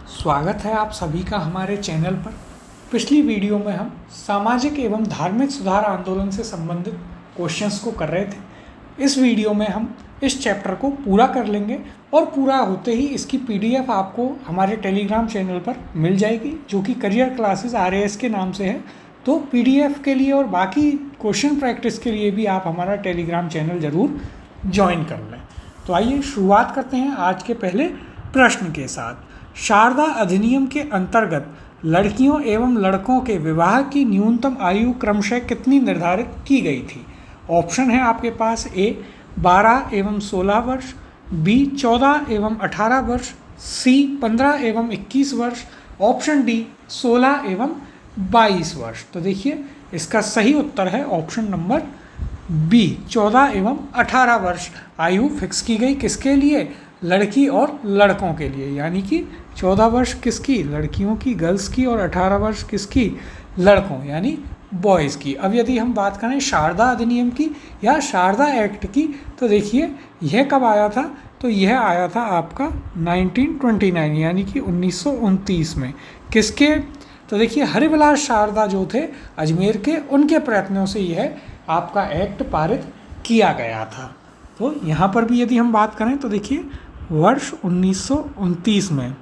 स्वागत है आप सभी का हमारे चैनल पर। पिछली वीडियो में हम सामाजिक एवं धार्मिक सुधार आंदोलन से संबंधित क्वेश्चंस को कर रहे थे। इस वीडियो में हम इस चैप्टर को पूरा कर लेंगे और पूरा होते ही इसकी पीडीएफ आपको हमारे टेलीग्राम चैनल पर मिल जाएगी, जो कि करियर क्लासेस RAS के नाम से है। तो पीडीएफ के लिए और बाकी क्वेश्चन प्रैक्टिस के लिए भी आप हमारा टेलीग्राम चैनल ज़रूर ज्वाइन कर लें। तो आइए शुरुआत करते हैं आज के पहले प्रश्न के साथ। शारदा अधिनियम के अंतर्गत लड़कियों एवं लड़कों के विवाह की न्यूनतम आयु क्रमशः कितनी निर्धारित की गई थी? ऑप्शन है आपके पास A 12 एवं 16 वर्ष, B 14 एवं 18 वर्ष, C 15 एवं 21 वर्ष, ऑप्शन D 16 एवं 22 वर्ष। तो देखिए इसका सही उत्तर है ऑप्शन नंबर B 14 एवं 18 वर्ष आयु फिक्स की गई। किसके लिए? लड़की और लड़कों के लिए, यानी कि 14 वर्ष किसकी? लड़कियों की, गर्ल्स की, और 18 वर्ष किसकी? लड़कों यानी बॉयज़ की। अब यदि हम बात करें शारदा अधिनियम की या शारदा एक्ट की, तो देखिए यह कब आया था? तो यह आया था आपका 1929 यानी कि 1929 में। किसके? तो देखिए हरिविलास शारदा जो थे अजमेर के, उनके प्रयत्नों से यह आपका एक्ट पारित किया गया था। तो यहाँ पर भी यदि हम बात करें तो देखिए वर्ष 1929 में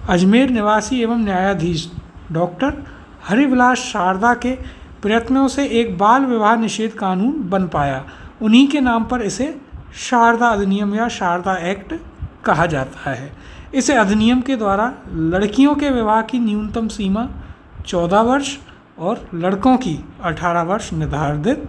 अजमेर निवासी एवं न्यायाधीश डॉक्टर हरिविलास शारदा के प्रयत्नों से एक बाल विवाह निषेध कानून बन पाया। उन्हीं के नाम पर इसे शारदा अधिनियम या शारदा एक्ट कहा जाता है। इस अधिनियम के द्वारा लड़कियों के विवाह की न्यूनतम सीमा 14 वर्ष और लड़कों की 18 वर्ष निर्धारित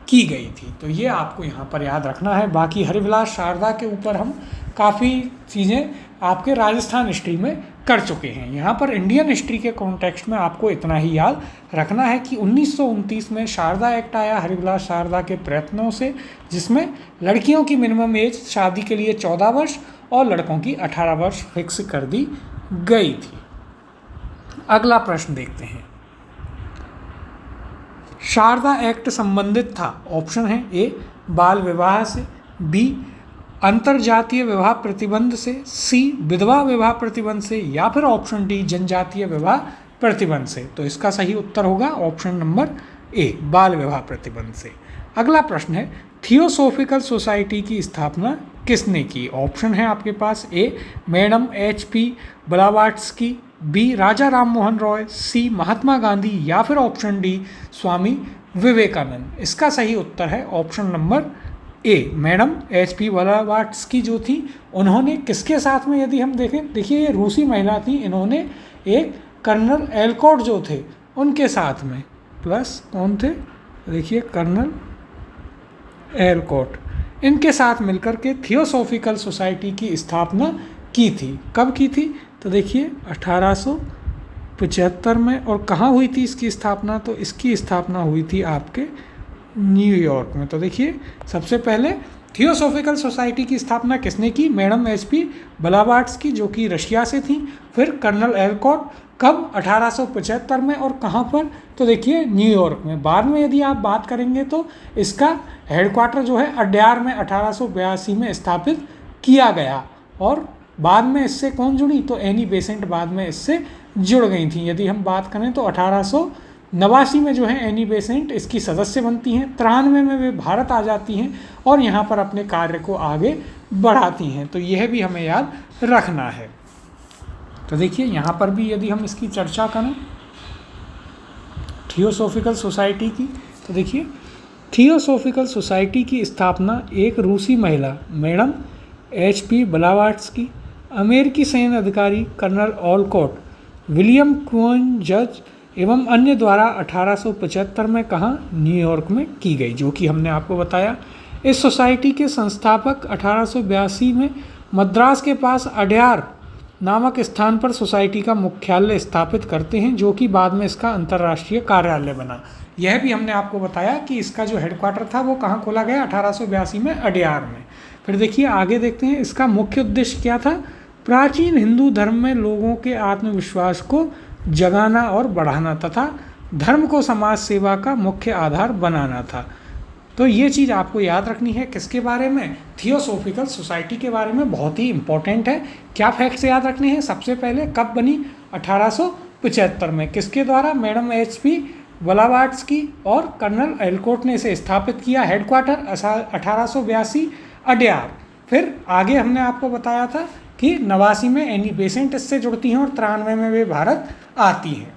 की गई थी। तो ये आपको यहाँ पर याद रखना है। बाकी हरिविलास शारदा के ऊपर हम काफ़ी चीज़ें आपके राजस्थान हिस्ट्री में कर चुके हैं। यहाँ पर इंडियन हिस्ट्री के कॉन्टेक्स्ट में आपको इतना ही याद रखना है कि 1929 में शारदा एक्ट आया हरिविलास शारदा के प्रयत्नों से, जिसमें लड़कियों की मिनिमम एज शादी के लिए 14 वर्ष और लड़कों की 18 वर्ष फिक्स कर दी गई थी। अगला प्रश्न देखते हैं। शारदा एक्ट संबंधित था, ऑप्शन है A बाल विवाह से, B अंतरजातीय विवाह प्रतिबंध से, C विधवा विवाह प्रतिबंध से, या फिर ऑप्शन D जनजातीय विवाह प्रतिबंध से। तो इसका सही उत्तर होगा ऑप्शन नंबर A बाल विवाह प्रतिबंध से। अगला प्रश्न है थियोसॉफिकल सोसाइटी की स्थापना किसने की? ऑप्शन है आपके पास A madam HP ब्लावाट्स्की, B Raja Ram Mohan Roy, C Mahatma Gandhi, या फिर ऑप्शन D स्वामी विवेकानंद। इसका सही उत्तर है option number A madam HP ब्लावाट्स्की जो थी, उन्होंने किसके साथ में यदि हम देखें, देखिए ये रूसी महिला थी, इन्होंने एक कर्नल एलकॉट जो थे उनके साथ में, प्लस कौन थे? देखिए कर्नल एलकॉट, इनके साथ मिलकर के थियोसॉफिकल सोसाइटी की स्थापना की थी। कब की थी? तो देखिए 1875 में। और कहाँ हुई थी इसकी स्थापना? तो इसकी स्थापना हुई थी आपके न्यूयॉर्क में। तो देखिए सबसे पहले थियोसॉफिकल सोसाइटी की स्थापना किसने की? मैडम HP ब्लावाट्स्की जो कि रशिया से थी। फिर कर्नल एलकॉट, कब? 1875 में। और कहाँ पर? तो देखिए न्यूयॉर्क में। बाद में यदि आप बात करेंगे तो इसका हेडक्वार्टर जो है अड्यार में 1882 में स्थापित किया गया। और बाद में इससे कौन जुड़ी? तो एनी बेसेंट बाद में इससे जुड़ गई थी। यदि हम बात करें तो 1889 में जो है एनी बेसेंट इसकी सदस्य बनती हैं। 93 में वे भारत आ जाती हैं और यहाँ पर अपने कार्य को आगे बढ़ाती हैं। तो यह भी हमें याद रखना है। तो देखिए यहाँ पर भी यदि हम इसकी चर्चा करें थियोसॉफिकल सोसाइटी की, तो देखिए थियोसॉफिकल सोसाइटी की स्थापना एक रूसी महिला मैडम HP ब्लावाट्स्की, अमेरिकी सैन्य अधिकारी कर्नल ऑलकॉट, विलियम क्वेन जज एवं अन्य द्वारा 1875 में कहाँ? न्यूयॉर्क में की गई, जो कि हमने आपको बताया। इस सोसाइटी के संस्थापक 1882 में मद्रास के पास अड्यार नामक स्थान पर सोसाइटी का मुख्यालय स्थापित करते हैं, जो कि बाद में इसका अंतर्राष्ट्रीय कार्यालय बना। यह भी हमने आपको बताया कि इसका जो हेडक्वार्टर था वो कहाँ खोला गया? 1882 में अड्यार में। फिर देखिए आगे देखते हैं इसका मुख्य उद्देश्य क्या था? प्राचीन हिंदू धर्म में लोगों के आत्मविश्वास को जगाना और बढ़ाना तथा धर्म को समाज सेवा का मुख्य आधार बनाना था। तो ये चीज़ आपको याद रखनी है। किसके बारे में? थियोसॉफिकल सोसाइटी के बारे में, बहुत ही इंपॉर्टेंट है। क्या फैक्ट्स याद रखने हैं? सबसे पहले कब बनी? 1875 में। किसके द्वारा? मैडम HP ब्लावाट्स्की और कर्नल एलकोट ने इसे स्थापित किया। हेडक्वार्टर 1882 अड्यार। फिर आगे हमने आपको बताया था कि 89 में एनी बेसेंट इससे जुड़ती हैं और 93 में वे भारत आती हैं।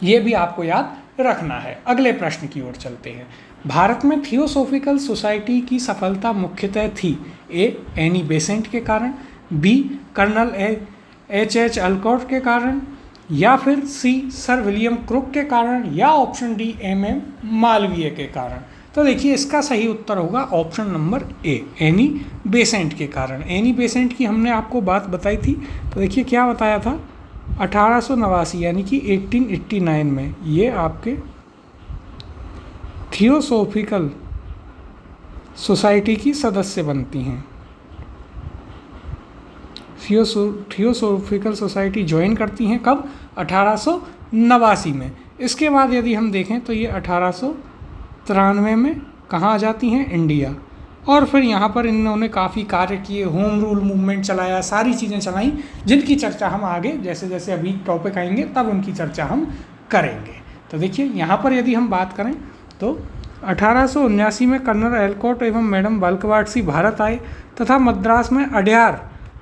ये भी आपको याद रखना है। अगले प्रश्न की ओर चलते हैं। भारत में थियोसॉफिकल सोसाइटी की सफलता मुख्यतः थी ए. एनी बेसेंट के कारण, बी. Colonel H. एलकॉट के कारण, या फिर सी. सर विलियम क्रुक के कारण, या ऑप्शन डी. M. मालवीय के कारण। तो देखिए इसका सही उत्तर होगा option number A, Annie Besant के कारण। एनी बेसेंट की हमने आपको बात बताई थी। तो देखिए क्या बताया था, 1889 यानी कि 1889 में ये आपके थियोसॉफिकल सोसाइटी की सदस्य बनती हैं। थियोसॉफिकल सोसाइटी ज्वाइन करती हैं कब? 1889 में। इसके बाद यदि हम देखें तो ये 1893 में कहाँ आ जाती हैं? इंडिया। और फिर यहाँ पर इन्होंने काफ़ी कार्य किए, होम रूल मूवमेंट चलाया, सारी चीज़ें चलाई, जिनकी चर्चा हम आगे जैसे जैसे अभी टॉपिक आएंगे तब उनकी चर्चा हम करेंगे। तो देखिए यहाँ पर यदि हम बात करें तो 1879 में कर्नल एलकॉट एवं मैडम ब्लावाट्स्की भारत आए तथा मद्रास में अड्यार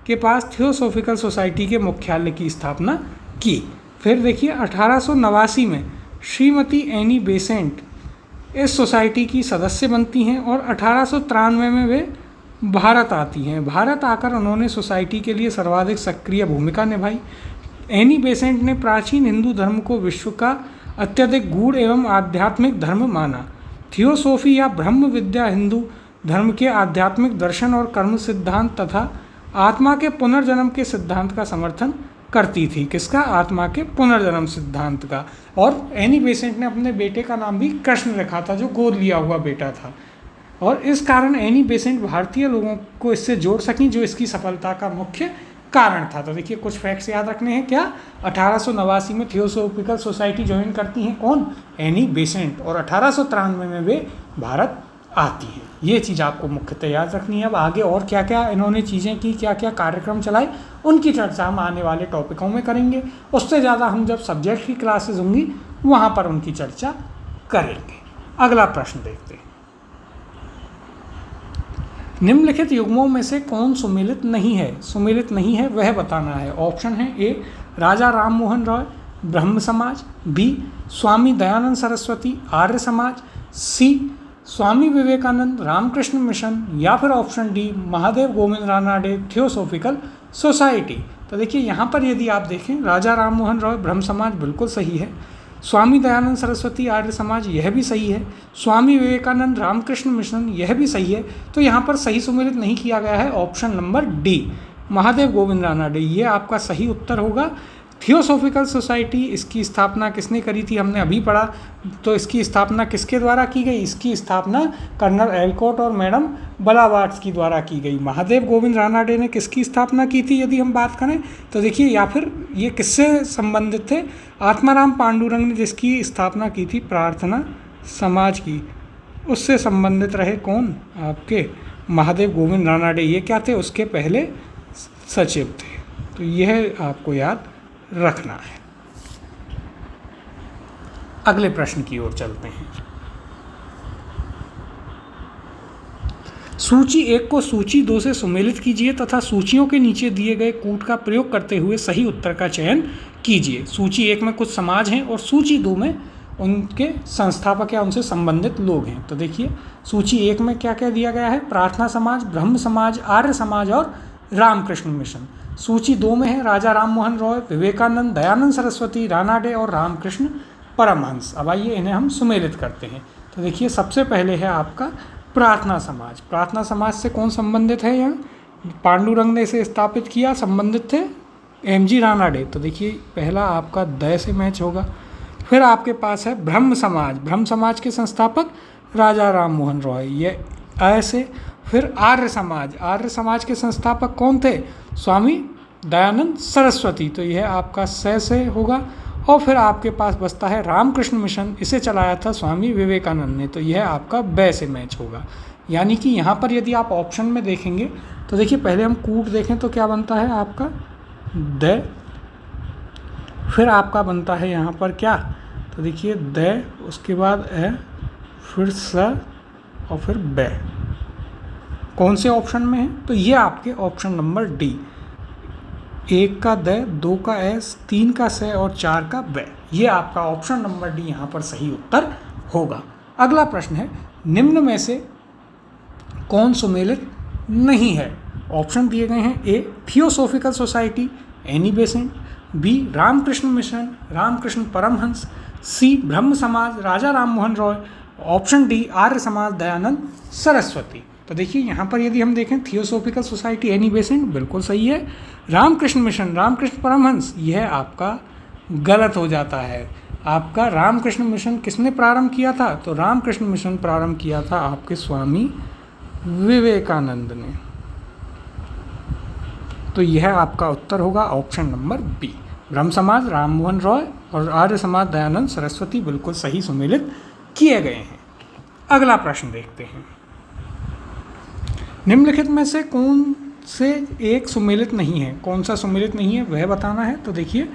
के पास थियोसॉफिकल सोसाइटी के मुख्यालय की स्थापना की। फिर देखिए 1889 में श्रीमती एनी बेसेंट इस सोसाइटी की सदस्य बनती हैं और 1893 में वे भारत आती हैं। भारत आकर उन्होंने सोसाइटी के लिए सर्वाधिक सक्रिय भूमिका निभाई। एनी बेसेंट ने प्राचीन हिंदू धर्म को विश्व का अत्यधिक गूढ़ एवं आध्यात्मिक धर्म माना। थियोसॉफी या ब्रह्म विद्या हिंदू धर्म के आध्यात्मिक दर्शन और कर्म सिद्धांत तथा आत्मा के पुनर्जन्म के सिद्धांत का समर्थन करती थी। किसका? आत्मा के पुनर्जन्म सिद्धांत का। और एनी बेसेंट ने अपने बेटे का नाम भी कृष्ण रखा था, जो गोद लिया हुआ बेटा था। और इस कारण एनी बेसेंट भारतीय लोगों को इससे जोड़ सकी, जो इसकी सफलता का मुख्य कारण था। तो देखिए कुछ फैक्ट्स याद रखने हैं। क्या? 1889 में थियोसॉफिकल सोसाइटी ज्वाइन करती हैं कौन? Annie Besant. और 1893 में वे भारत आती है। ये चीज़ आपको मुख्यतः याद रखनी है। अब आगे और क्या क्या इन्होंने चीज़ें की, क्या क्या कार्यक्रम चलाए, उनकी चर्चा हम आने वाले टॉपिकों में करेंगे। उससे ज़्यादा हम जब सब्जेक्ट की क्लासेस होंगी वहाँ पर उनकी चर्चा करेंगे। अगला प्रश्न देखते हैं। निम्नलिखित युग्मों में से कौन सुमेलित नहीं है? सुमेलित नहीं है वह बताना है। ऑप्शन है ए. राजा राम मोहन रॉय ब्रह्म समाज, बी. स्वामी दयानंद सरस्वती आर्य समाज, सी. स्वामी विवेकानंद रामकृष्ण मिशन, या फिर option D. Mahadev Govind Ranade theosophical society. तो देखिए यहाँ पर यदि आप देखें, राजा राम मोहन रॉय ब्रह्म समाज बिल्कुल सही है, स्वामी दयानंद सरस्वती आर्य समाज यह भी सही है, स्वामी विवेकानंद रामकृष्ण मिशन यह भी सही है। तो यहाँ पर सही सुमेलित नहीं किया गया है option number D, Mahadev Govind Ranade, ये आपका सही उत्तर होगा। थियोसॉफिकल सोसाइटी, इसकी स्थापना किसने करी थी? हमने अभी पढ़ा। तो इसकी स्थापना किसके द्वारा की गई? इसकी स्थापना कर्नल एलकॉट और मैडम ब्लावाट्स्की द्वारा की गई। महादेव गोविंद रानाडे ने किसकी स्थापना की थी यदि हम बात करें तो देखिए, या फिर ये किससे संबंधित थे? आत्माराम पांडुरंग ने जिसकी स्थापना की थी प्रार्थना समाज की, उससे संबंधित रहे कौन? आपके महादेव गोविंद रानाडे। ये क्या थे? उसके पहले सचिव थे। तो यह आपको याद रखना है। अगले प्रश्न की ओर चलते हैं। सूची 1 को सूची 2 से सुमेलित कीजिए तथा सूचियों के नीचे दिए गए कूट का प्रयोग करते हुए सही उत्तर का चयन कीजिए। सूची 1 में कुछ समाज हैं और सूची 2 में उनके संस्थापक या उनसे संबंधित लोग हैं। तो देखिए सूची 1 में क्या क्या दिया गया है? प्रार्थना समाज, ब्रह्म समाज, आर्य समाज और रामकृष्ण मिशन। सूची 2 में है राजा राम मोहन रॉय, विवेकानंद, दयानंद सरस्वती, रानाडे और रामकृष्ण परमहंस। अब आइए इन्हें हम सुमेलित करते हैं। तो देखिए सबसे पहले है आपका प्रार्थना समाज। प्रार्थना समाज से कौन संबंधित है? यहाँ पांडुरंग ने इसे स्थापित किया, संबंधित थे MG रानाडे। तो देखिए पहला आपका द से मैच होगा। फिर आपके पास है ब्रह्म समाज। ब्रह्म समाज के संस्थापक राजा राम मोहन रॉय, ये अ से। फिर आर्य समाज। आर्य समाज के संस्थापक कौन थे? स्वामी दयानंद सरस्वती। तो यह आपका स से होगा। और फिर आपके पास बचता है रामकृष्ण मिशन, इसे चलाया था स्वामी विवेकानंद ने, तो यह आपका ब से मैच होगा। यानी कि यहाँ पर यदि आप ऑप्शन में देखेंगे तो देखिए पहले हम कूट देखें तो क्या बनता है आपका द, फिर आपका बनता है यहाँ पर क्या, तो देखिए द, उसके बाद ए, फिर स और फिर ब। कौन से ऑप्शन में है, तो ये आपके ऑप्शन नंबर डी, 1 का द, 2 का एस, 3 का स और 4 का ब, ये आपका ऑप्शन नंबर डी यहाँ पर सही उत्तर होगा। अगला प्रश्न है, निम्न में से कौन सुमेलित नहीं है। ऑप्शन दिए गए हैं, A theosophical society Annie Besant, B Ramakrishna mission Ramakrishna Paramahamsa, C Brahmo Samaj Raja Ram Mohan Roy, option D Arya Samaj Dayanand Saraswati. तो देखिए यहाँ पर यदि हम देखें थियोसॉफिकल सोसाइटी एनी बेसेंट बिल्कुल सही है, रामकृष्ण मिशन रामकृष्ण परमहंस यह आपका गलत हो जाता है। आपका रामकृष्ण मिशन किसने प्रारंभ किया था, तो रामकृष्ण मिशन प्रारंभ किया था आपके स्वामी विवेकानंद ने। तो यह आपका उत्तर होगा ऑप्शन नंबर बी, ब्रह्म समाज राम मोहन रॉय और आर्य समाज दयानंद सरस्वती बिल्कुल सही सुमेलित किए गए हैं। अगला प्रश्न देखते हैं, निम्नलिखित में से कौन से एक सुमेलित नहीं है, कौन सा सुमेलित नहीं है वह बताना है। तो देखिए,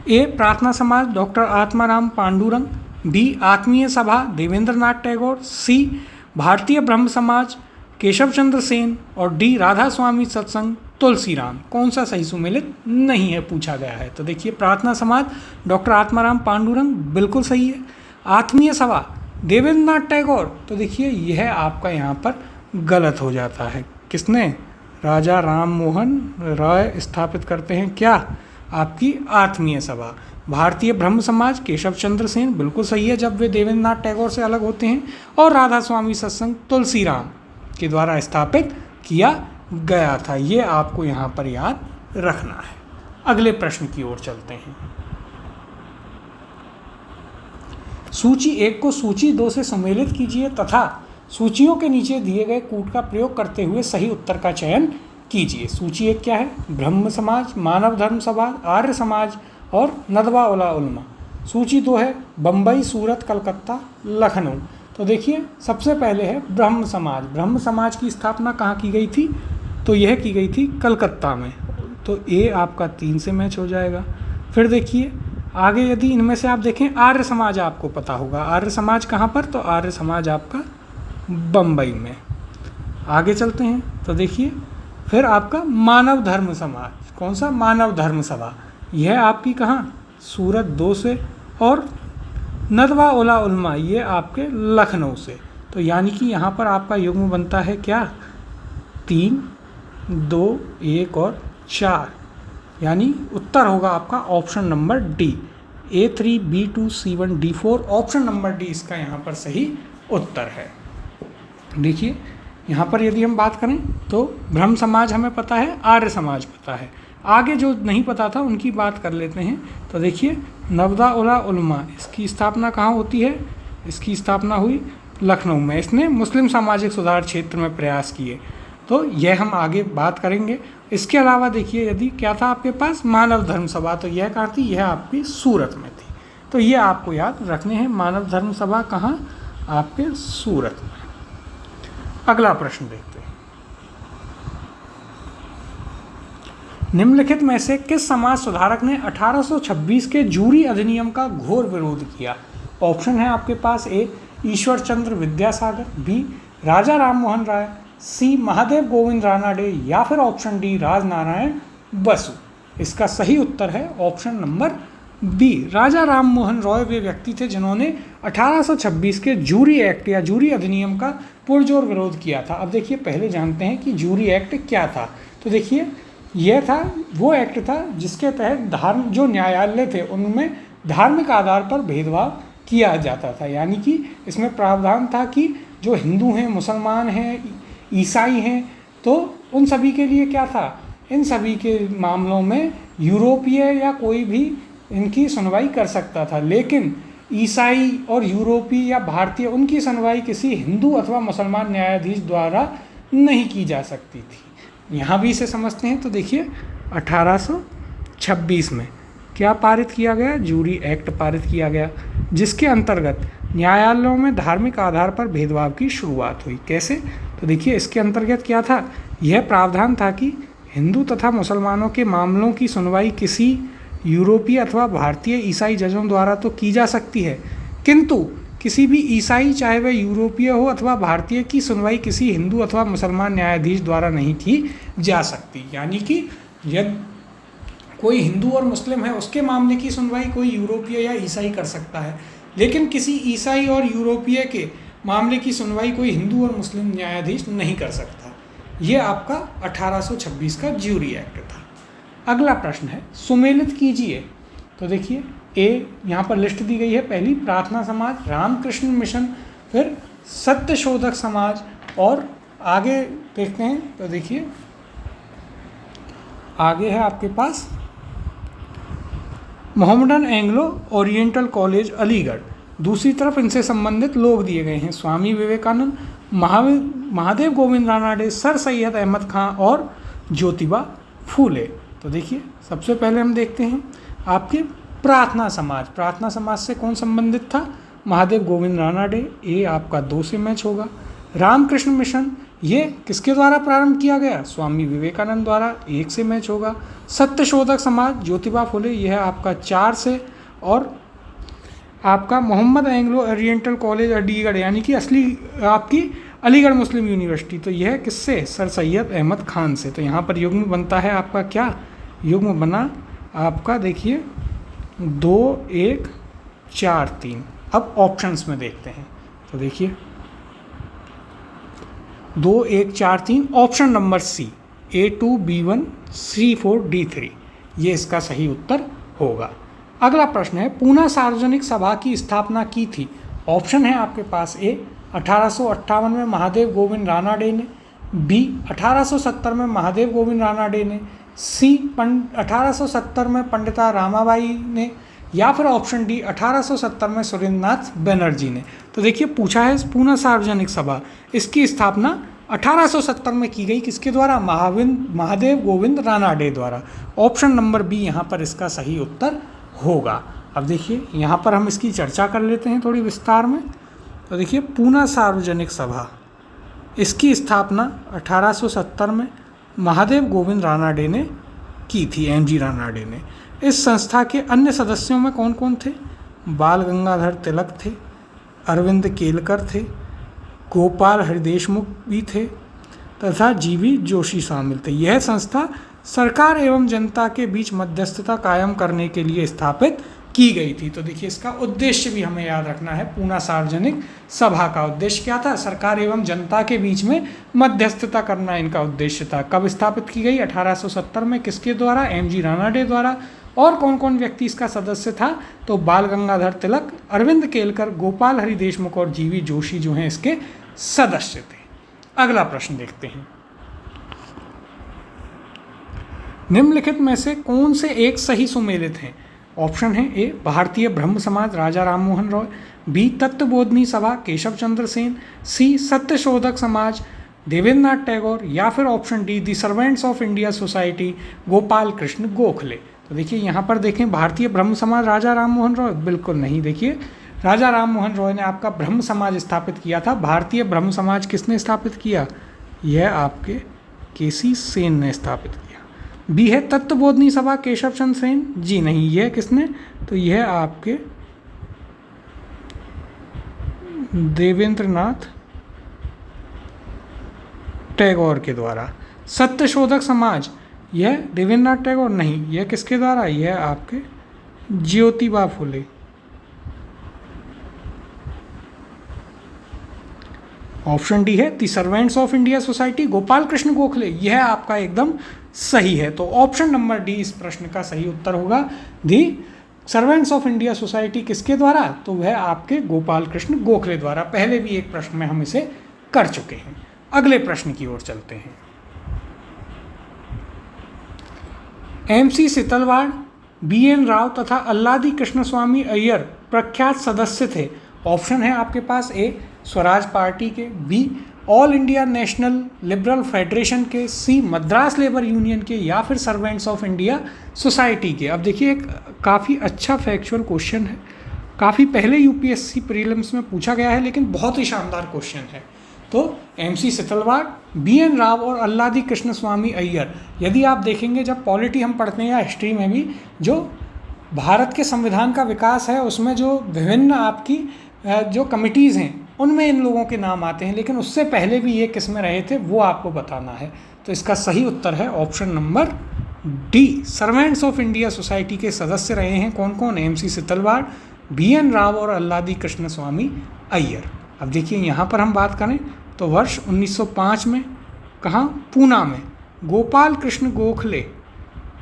ए प्रार्थना समाज डॉक्टर आत्माराम पांडुरंग, बी आत्मीय सभा देवेंद्र नाथ टैगोर, सी भारतीय ब्रह्म समाज केशव चंद्र सेन और डी राधा स्वामी सत्संग तुलसीराम। कौन सा सही सुमेलित नहीं है पूछा गया है। तो देखिए, प्रार्थना समाज डॉक्टर आत्माराम पांडुरंग बिल्कुल सही है, आत्मीय सभा देवेंद्र नाथ टैगोर, तो देखिए यह आपका यहाँ पर गलत हो जाता है। किसने, राजा राम मोहन रॉय स्थापित करते हैं क्या, आपकी आत्मीय सभा। भारतीय ब्रह्म समाज केशव चंद्र सेन बिल्कुल सही है, जब वे देवेंद्र नाथ टैगोर से अलग होते हैं, और राधा स्वामी सत्संग तुलसीराम के द्वारा स्थापित किया गया था। ये आपको यहाँ पर याद रखना है। अगले प्रश्न की ओर चलते हैं। सूची 1 को सूची 2 से सम्मिलित कीजिए तथा सूचियों के नीचे दिए गए कूट का प्रयोग करते हुए सही उत्तर का चयन कीजिए। सूची 1 क्या है, ब्रह्म समाज मानव धर्म सभा आर्य समाज और नदवा उला उलमा। सूची 2 है बम्बई सूरत कलकत्ता लखनऊ। तो देखिए, सबसे पहले है ब्रह्म समाज। ब्रह्म समाज की स्थापना कहाँ की गई थी, तो यह की गई थी कलकत्ता में। तो ए आपका 3 से मैच हो जाएगा। फिर देखिए आगे, यदि इनमें से आप देखें, आर्य समाज आपको पता होगा, आर्य समाज कहाँ पर, तो आर्य समाज आपका बम्बई में। आगे चलते हैं तो देखिए, फिर आपका मानव धर्म समाज, कौन सा, मानव धर्म सभा, यह आपकी कहाँ, सूरत 2 से, और नदवा उला उलमा ये आपके लखनऊ से। तो यानी कि यहाँ पर आपका युग्म बनता है क्या, 3, 2, 1 और 4, यानी उत्तर होगा आपका option number D, A3, B2, C1, D4, option number D इसका यहाँ पर सही उत्तर है। देखिए यहाँ पर यदि हम बात करें तो ब्रह्म समाज हमें पता है, आर्य समाज पता है, आगे जो नहीं पता था उनकी बात कर लेते हैं। तो देखिए, नवदा उला उलमा, इसकी स्थापना कहाँ होती है, इसकी स्थापना हुई लखनऊ में। इसने मुस्लिम सामाजिक सुधार क्षेत्र में प्रयास किए, तो यह हम आगे बात करेंगे। इसके अलावा देखिए, यदि क्या था आपके पास, मानव धर्म सभा, तो यह कहाँ थी, यह आपकी सूरत में थी। तो ये आपको याद रखने हैं, मानव धर्म सभा कहाँ, आपके सूरत में। अगला प्रश्न देखते हैं, निम्नलिखित में से किस समाज सुधारक ने 1826 के जूरी अधिनियम का घोर विरोध किया। ऑप्शन है आपके पास, ए ईश्वर चंद्र विद्यासागर, बी राजा राम मोहन राय, सी महादेव गोविंद रानाडे, या फिर ऑप्शन डी राजनारायण बसु। इसका सही उत्तर है ऑप्शन नंबर बी, राजा राम मोहन रॉय वे व्यक्ति थे जिन्होंने 1826 के जूरी एक्ट या जूरी अधिनियम का पुरजोर विरोध किया था। अब देखिए, पहले जानते हैं कि जूरी एक्ट क्या था। तो देखिए, यह था, वो एक्ट था जिसके तहत जो न्यायालय थे उनमें धार्मिक आधार पर भेदभाव किया जाता था। यानी कि इसमें प्रावधान था कि जो हिंदू हैं, मुसलमान हैं, ईसाई हैं, तो उन सभी के लिए क्या था, इन सभी के मामलों में यूरोपीय या कोई भी इनकी सुनवाई कर सकता था, लेकिन ईसाई और यूरोपीय या भारतीय उनकी सुनवाई किसी हिंदू अथवा मुसलमान न्यायाधीश द्वारा नहीं की जा सकती थी। यहाँ भी इसे समझते हैं। तो देखिए 1826 में क्या पारित किया गया? जूरी एक्ट पारित किया गया, जिसके अंतर्गत न्यायालयों में धार्मिक आधार पर भेदभाव की शुरुआत हुई। कैसे? तो देखिए इसके अंतर्गत क्या था, यह प्रावधान था कि हिंदू तथा मुसलमानों के मामलों की सुनवाई किसी यूरोपीय अथवा भारतीय ईसाई जजों द्वारा तो की जा सकती है, किंतु किसी भी ईसाई, चाहे वह यूरोपीय हो अथवा भारतीय, की सुनवाई किसी हिंदू अथवा मुसलमान न्यायाधीश द्वारा नहीं की जा सकती। यानी कि यदि कोई हिंदू और मुस्लिम है, उसके मामले की सुनवाई कोई यूरोपीय या ईसाई कर सकता है, लेकिन किसी ईसाई और यूरोपीय के मामले की सुनवाई कोई हिंदू और मुस्लिम न्यायाधीश नहीं कर सकता। ये आपका 1826 का ज्यूरी एक्ट था। अगला प्रश्न है, सुमेलित कीजिए। तो देखिए ए यहाँ पर लिस्ट दी गई है। पहली प्रार्थना समाज, रामकृष्ण मिशन, फिर सत्यशोधक समाज, और आगे देखते हैं तो देखिए आगे है आपके पास Mohammedan Anglo Oriental college Aligarh. दूसरी तरफ इनसे संबंधित लोग दिए गए हैं, स्वामी विवेकानंद, महादेव गोविंद रानाडे, सर सैयद अहमद खां और ज्योतिबा फूले। तो देखिए सबसे पहले हम देखते हैं आपके प्रार्थना समाज। प्रार्थना समाज से कौन संबंधित था? महादेव गोविंद रानाडे। ए आपका 2 से मैच होगा। रामकृष्ण मिशन, ये किसके द्वारा प्रारंभ किया गया? स्वामी विवेकानंद द्वारा। 1 से मैच होगा। सत्यशोधक समाज, ज्योतिबा फुले, यह आपका 4 से। और आपका Mohammad Anglo Oriental college Aligarh, यानी कि असली आपकी अलीगढ़ मुस्लिम यूनिवर्सिटी, तो यह किससे? सर सैयद अहमद खान से। तो यहाँ पर युग्म बनता है आपका क्या? युग्म बना आपका देखिए 2, 1, 4, 3। अब ऑप्शंस में देखते हैं तो देखिए 2, 1, 4, 3, option number C, A2, B1, C4, D3, ये इसका सही उत्तर होगा। अगला प्रश्न है, पूना सार्वजनिक सभा की स्थापना की थी। ऑप्शन है आपके पास, ए 1858 में महादेव गोविंद रानाडे ने, बी 1870 में महादेव गोविंद रानाडे ने, सी 1870 में पंडिता रामाबाई ने, या फिर ऑप्शन डी 1870 में सुरेंद्रनाथ बनर्जी ने। तो देखिए पूछा है पूना सार्वजनिक सभा, इसकी स्थापना 1870 में की गई, किसके द्वारा? महादेव गोविंद रानाडे द्वारा। ऑप्शन नंबर बी यहाँ पर इसका सही उत्तर होगा। अब देखिए यहाँ पर हम इसकी चर्चा कर लेते हैं थोड़ी विस्तार में। तो देखिए पूना सार्वजनिक सभा, इसकी स्थापना 1870 में महादेव गोविंद रानाडे ने की थी, MG रानाडे ने। इस संस्था के अन्य सदस्यों में कौन कौन थे? बाल गंगाधर तिलक थे, अरविंद केलकर थे, गोपाल हरिदेशमुख भी थे तथा GV जोशी शामिल थे। यह संस्था सरकार एवं जनता के बीच मध्यस्थता कायम करने के लिए स्थापित की गई थी। तो देखिए इसका उद्देश्य भी हमें याद रखना है। पूना सार्वजनिक सभा का उद्देश्य क्या था? सरकार एवं जनता के बीच में मध्यस्थता करना इनका उद्देश्य था। कब स्थापित की गई? 1870 में। किसके द्वारा? MG रानाडे द्वारा। और कौन कौन व्यक्ति इसका सदस्य था? तो बाल गंगाधर तिलक, अरविंद केलकर, गोपाल हरि देशमुख और GV जोशी जो हैं इसके सदस्य थे। अगला प्रश्न देखते हैं, निम्नलिखित में से कौन से एक सही सुमेलित हैं? ऑप्शन है, ए भारतीय ब्रह्म समाज राजा राम मोहन रॉय, बी तत्वबोधनी सभा केशव चंद्र सेन, सी सत्यशोधक समाज देवेंद्र नाथ टैगोर, या फिर option D the servants of India society Gopal Krishna Gokhale. तो देखिए यहाँ पर देखें भारतीय ब्रह्म समाज राजा राम मोहन रॉय, बिल्कुल नहीं। देखिए राजा राम मोहन रॉय ने आपका ब्रह्म समाज स्थापित किया था। भारतीय ब्रह्म समाज किसने स्थापित किया? यह आपके KC सेन ने स्थापित किया। बी है तत्वबोधनी सभा केशव चंद्र सेन, जी नहीं। यह किसने? तो यह आपके देवेंद्र नाथ टैगोर के द्वारा। सत्यशोधक समाज, यह देवेंद्र नाथ टैगोर नहीं। यह किसके द्वारा? यह आपके ज्योतिबा फुले। ऑप्शन डी है the servants of India society Gopal Krishna Gokhale, यह आपका एकदम सही है। तो ऑप्शन नंबर डी इस प्रश्न का सही उत्तर होगा। दी सर्वेंट्स ऑफ इंडिया सोसाइटी किसके द्वारा? तो वह आपके गोपाल कृष्ण गोखले द्वारा। पहले भी एक प्रश्न में हम इसे कर चुके हैं। अगले प्रश्न की ओर चलते हैं। MC सितलवाड़, BN राव तथा अल्लादी कृष्णस्वामी अय्यर प्रख्यात सदस्य थे। ऑप्शन है आपके पास, ए स्वराज पार्टी के, be all India national liberal federation के, सी मद्रास लेबर यूनियन के, या फिर सर्वेंट्स ऑफ इंडिया सोसाइटी के। अब देखिए एक काफ़ी अच्छा फैक्चुअल क्वेश्चन है, काफ़ी पहले यूपीएससी प्रीलिम्स में पूछा गया है, लेकिन बहुत ही शानदार क्वेश्चन है। तो एमसी सितलवाड़, बीएन राव और अल्लादी कृष्ण स्वामी अय्यर। यदि आप देखेंगे जब पॉलिटी हम पढ़ते हैं या हिस्ट्री में भी, जो भारत के संविधान का विकास है उसमें जो विभिन्न आपकी जो कमिटीज़ हैं उनमें इन लोगों के नाम आते हैं, लेकिन उससे पहले भी ये किस में रहे थे वो आपको बताना है। तो इसका सही उत्तर है option number D. Servants of India society के सदस्य रहे हैं कौन कौन? एमसी सितलवाड़, बीएन राव और अल्लादी कृष्ण स्वामी अय्यर। अब देखिए यहाँ पर हम बात करें तो वर्ष 1905 में कहाँ? पूना में गोपाल कृष्ण गोखले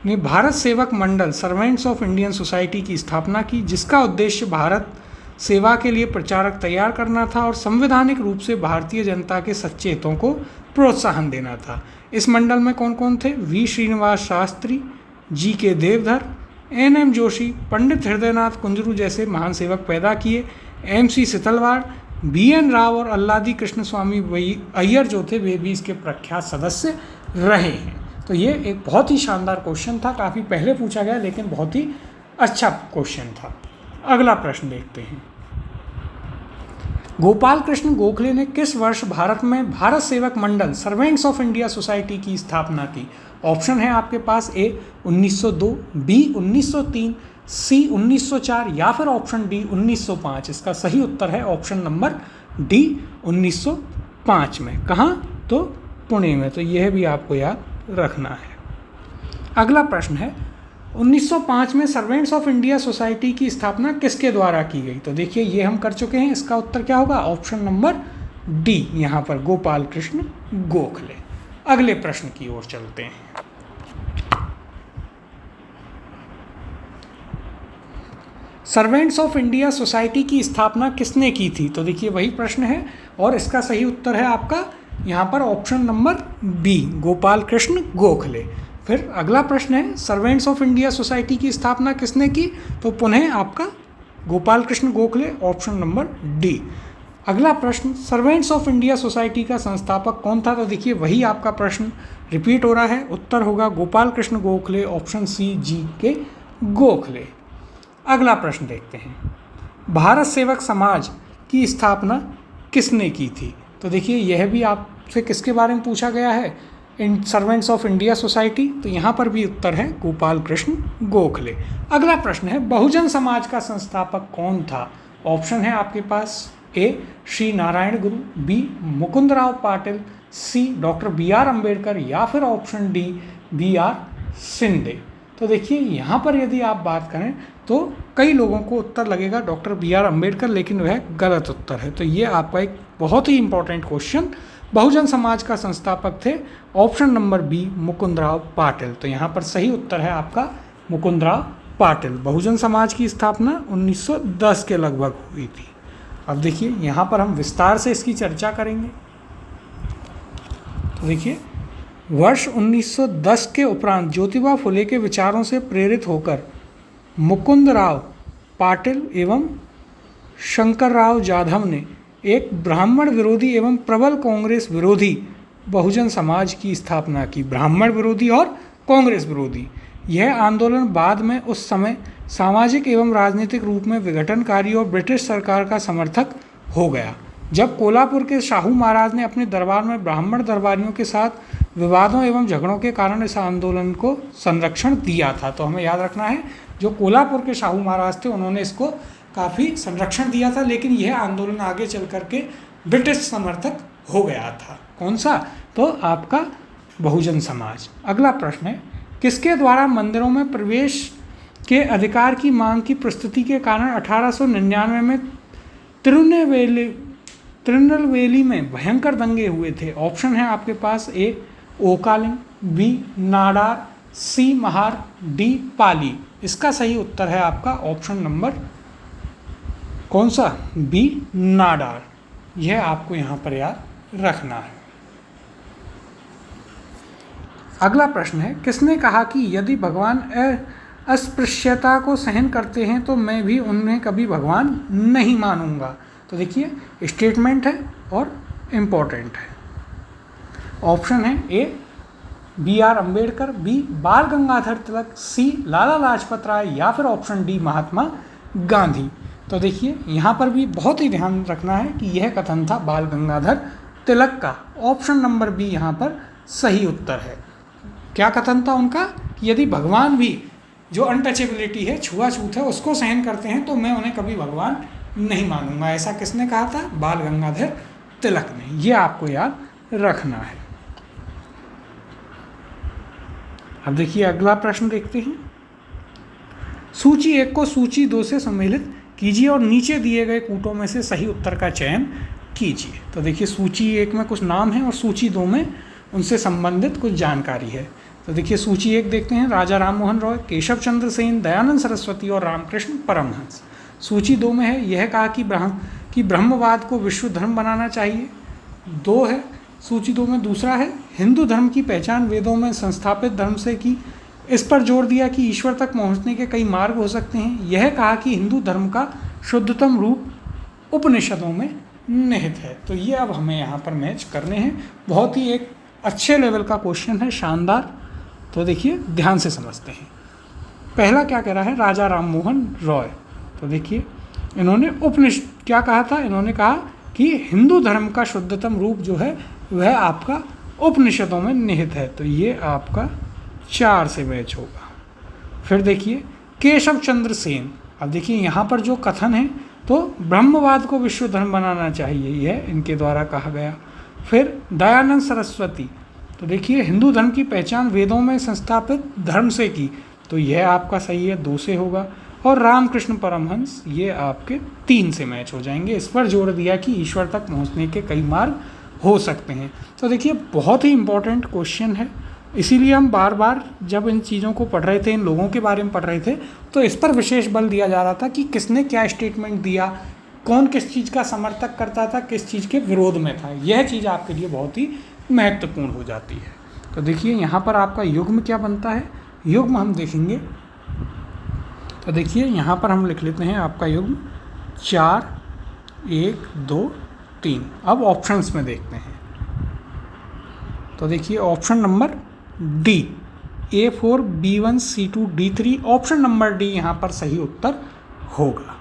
ने भारत सेवक मंडल सर्वेंट्स ऑफ इंडियन सोसाइटी की स्थापना की, जिसका उद्देश्य भारत सेवा के लिए प्रचारक तैयार करना था और संवैधानिक रूप से भारतीय जनता के सच्चे हितों को प्रोत्साहन देना था। इस मंडल में कौन कौन थे? वी श्रीनिवास शास्त्री, जी के देवधर, एन जोशी, पंडित हृदयनाथ कुंजरू जैसे महान सेवक पैदा किए। एमसी सितलवाड़, बीएन राव और अल्लादी कृष्ण स्वामी अय्यर जो थे वे भी इसके प्रख्यात सदस्य रहे हैं। तो ये एक बहुत ही शानदार क्वेश्चन था, काफ़ी पहले पूछा गया लेकिन बहुत ही अच्छा क्वेश्चन था। अगला प्रश्न देखते हैं। गोपाल कृष्ण गोखले ने किस वर्ष भारत में भारत सेवक मंडल सर्वेंट्स ऑफ इंडिया सोसाइटी की स्थापना की? ऑप्शन है आपके पास, ए 1902, बी 1903, सी 1904 या फिर ऑप्शन डी 1905। इसका सही उत्तर है ऑप्शन नंबर डी 1905 में। कहाँ? तो पुणे में। तो यह भी आपको याद रखना है। अगला प्रश्न है 1905 में सर्वेंट्स ऑफ इंडिया सोसाइटी की स्थापना किसके द्वारा की गई? तो देखिए ये हम कर चुके हैं, इसका उत्तर क्या होगा? ऑप्शन नंबर डी, यहाँ पर गोपाल कृष्ण गोखले। अगले प्रश्न की ओर चलते हैं। सर्वेंट्स ऑफ इंडिया सोसाइटी की स्थापना किसने की थी? तो देखिए वही प्रश्न है और इसका सही उत्तर है आपका यहाँ पर option number B, Gopal Krishna Gokhale. फिर अगला प्रश्न है सर्वेंट्स ऑफ इंडिया सोसाइटी की स्थापना किसने की? तो पुनः आपका Gopal Krishna Gokhale, option number D. अगला प्रश्न सर्वेंट्स ऑफ इंडिया सोसाइटी का संस्थापक कौन था? तो देखिए वही आपका प्रश्न रिपीट हो रहा है, उत्तर होगा गोपाल कृष्ण गोखले, ऑप्शन सी, जी के गोखले। अगला प्रश्न देखते हैं, भारत सेवक समाज की स्थापना किसने की थी? तो देखिए यह भी आपसे किसके बारे में पूछा गया है? इन सर्वेंट्स ऑफ इंडिया सोसाइटी। तो यहाँ पर भी उत्तर है गोपाल कृष्ण गोखले। अगला प्रश्न है बहुजन समाज का संस्थापक कौन था? ऑप्शन है आपके पास, ए Shri Narayan Guru, B Mukundrao Patil, C doctor B R Ambedkar या फिर option D B R Shinde. तो देखिए यहाँ पर यदि आप बात करें तो कई लोगों को उत्तर लगेगा डॉक्टर बी आर अम्बेडकर, लेकिन वह गलत उत्तर है। तो ये आपका एक बहुत ही इंपॉर्टेंट क्वेश्चन, बहुजन समाज का संस्थापक थे option number B Mukundrao Patil. तो यहाँ पर सही उत्तर है आपका मुकुंदराव पाटिल। बहुजन समाज की स्थापना 1910 के लगभग हुई थी। अब देखिए यहाँ पर हम विस्तार से इसकी चर्चा करेंगे। तो देखिए वर्ष 1910 के उपरांत ज्योतिबा फुले के विचारों से प्रेरित होकर मुकुंदराव पाटिल एवं शंकरराव जाधव ने एक ब्राह्मण विरोधी एवं प्रबल कांग्रेस विरोधी बहुजन समाज की स्थापना की। ब्राह्मण विरोधी और कांग्रेस विरोधी यह आंदोलन बाद में उस समय सामाजिक एवं राजनीतिक रूप में विघटनकारी और ब्रिटिश सरकार का समर्थक हो गया। जब कोल्हापुर के शाहू महाराज ने अपने दरबार में ब्राह्मण दरबारियों के साथ विवादों एवं झगड़ों के कारण इस आंदोलन को संरक्षण दिया था। तो हमें याद रखना है जो कोल्हापुर के शाहू महाराज थे उन्होंने इसको काफ़ी संरक्षण दिया था, लेकिन यह आंदोलन आगे चल करके ब्रिटिश समर्थक हो गया था। कौन सा? तो आपका बहुजन समाज। अगला प्रश्न है किसके द्वारा मंदिरों में प्रवेश के अधिकार की मांग की प्रस्तुति के कारण 1899 में तिरुनेलवेली में भयंकर दंगे हुए थे? ऑप्शन है आपके पास, ए ओकालिंग, बी नाडार, सी महार, डी पाली। इसका सही उत्तर है आपका ऑप्शन नंबर कौन सा? बी नाडार। यह आपको यहाँ पर याद रखना है। अगला प्रश्न है किसने कहा कि यदि भगवान अस्पृश्यता को सहन करते हैं तो मैं भी उन्हें कभी भगवान नहीं मानूंगा? तो देखिए स्टेटमेंट है और इम्पोर्टेंट है। ऑप्शन है A B R Ambedkar, B Bal Gangadhar तिलक, सी लाला लाजपत राय या फिर ऑप्शन डी महात्मा गांधी। तो देखिए यहाँ पर भी बहुत ही ध्यान रखना है कि यह कथन था बाल गंगाधर तिलक का। ऑप्शन नंबर बी यहाँ पर सही उत्तर है। क्या कथन था उनका कि यदि भगवान भी जो अनटचेबिलिटी है, छुआछूत है, उसको सहन करते हैं तो मैं उन्हें कभी भगवान नहीं मानूंगा। ऐसा किसने कहा था? बाल गंगाधर तिलक ने। ये आपको याद रखना है। अब देखिए अगला प्रश्न देखते हैं। सूची 1 को सूची 2 से सम्मिलित कीजिए और नीचे दिए गए कूटों में से सही उत्तर का चयन कीजिए। तो देखिए सूची 1 में कुछ नाम है और सूची 2 में उनसे संबंधित कुछ जानकारी है। तो देखिए सूची 1 देखते हैं। राजा राम मोहन रॉय, केशव चंद्र सेन, दयानंद सरस्वती और रामकृष्ण परमहंस। सूची 2 में है यह कहा कि ब्रह्मवाद को विश्व धर्म बनाना चाहिए। 2 है सूची 2 में। दूसरा है हिंदू धर्म की पहचान वेदों में संस्थापित धर्म से की। इस पर जोर दिया कि ईश्वर तक पहुंचने के कई मार्ग हो सकते हैं। यह कहा कि हिंदू धर्म का शुद्धतम रूप उपनिषदों में निहित है। तो ये अब हमें यहाँ पर मैच करने हैं। बहुत ही एक अच्छे लेवल का क्वेश्चन है, शानदार। तो देखिए ध्यान से समझते हैं। पहला क्या कह रहा है? राजा राम मोहन रॉय। तो देखिए इन्होंने उपनिषद क्या कहा था? इन्होंने कहा कि हिंदू धर्म का शुद्धतम रूप जो है वह आपका उपनिषदों में निहित है। तो ये आपका 4 से मैच होगा। फिर देखिए केशव चंद्र सेन। अब देखिए यहाँ पर जो कथन है तो ब्रह्मवाद को विश्व धर्म बनाना चाहिए, यह इनके द्वारा कहा गया। फिर दयानंद सरस्वती। तो देखिए हिंदू धर्म की पहचान वेदों में संस्थापित धर्म से की। तो यह आपका सही है, 2 से होगा। और रामकृष्ण परमहंस, ये आपके 3 से मैच हो जाएंगे। इस पर जोर दिया कि ईश्वर तक पहुँचने के कई मार्ग हो सकते हैं। तो देखिए बहुत ही इम्पोर्टेंट क्वेश्चन है, इसीलिए हम बार बार जब इन चीज़ों को पढ़ रहे थे, इन लोगों के बारे में पढ़ रहे थे, तो इस पर विशेष बल दिया जा रहा था कि किसने क्या स्टेटमेंट दिया, कौन किस चीज़ का समर्थक करता था, किस चीज़ के विरोध में था। यह चीज़ आपके लिए बहुत ही महत्वपूर्ण हो जाती है। तो देखिए यहाँ पर आपका युग्म क्या बनता है? युग्म हम देखेंगे। तो देखिए यहाँ पर हम लिख लेते हैं आपका युग्म 4, 1, 2, 3। अब ऑप्शंस में देखते हैं। तो देखिए option number D, A4, B1, C2, D3। Option number D यहाँ पर सही उत्तर होगा।